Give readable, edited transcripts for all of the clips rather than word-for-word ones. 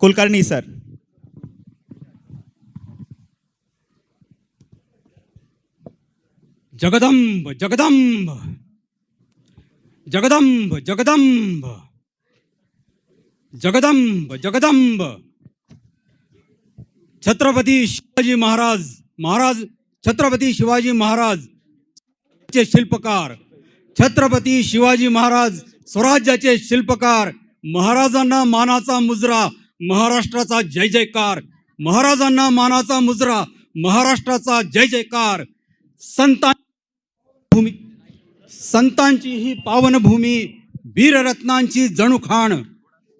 Kulkarni sir. Jagdamb Jagdamb Jagdamb Jagdamb Jagdamb Jagdamb. Chhatrapati Shivaji Maharaj Chhatrapati Shivaji Maharaj चे शिल्पकार, छत्रपती शिवाजी महाराज स्वराज्याचे शिल्पकार. महाराजांना मानाचा मुजरा, महाराष्ट्राचा जय जयकार. महाराजांना मानाचा मुजरा, महाराष्ट्राचा जय जयकार. संतांची ही पावनभूमी, वीररत्नांची जणू खाण.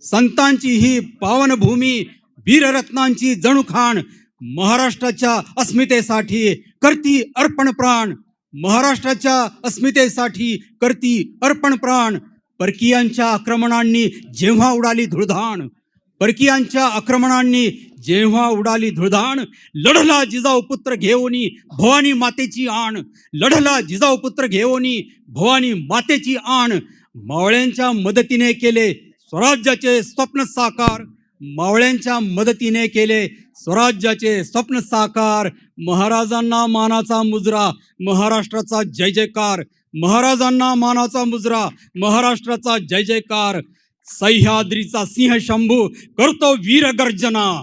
संतांची ही पावनभूमी, वीररत्नांची जणू खाण. महाराष्ट्राच्या अस्मितेसाठी करती अर्पण प्राण. महाराष्ट्राच्या अस्मितेसाठी करती अर्पण प्राण. परकीयांच्या आक्रमणांनी जेव्हा उडाली धुळधाण, परकीयांच्या आक्रमणांनी जेव्हा उडाली धुळधाण, लढला जिजाऊ पुत्र घेऊनी भवानी मातेची आण. लढला जिजाऊ पुत्र घेऊनी भवानी मातेची आण. मावळ्यांच्या मदतीने केले स्वराज्याचे स्वप्न साकार. मावळ्यांच्या मदतीने केले स्वराज्याचे स्वप्न साकार. महाराजांना मानाचा मुजरा, महाराष्ट्राचा जय जयकार. महाराजांना मानाचा मुजरा, महाराष्ट्राचा जय जयकार. सह्याद्रीचा सिंह शंभू करतो वीर गर्जना.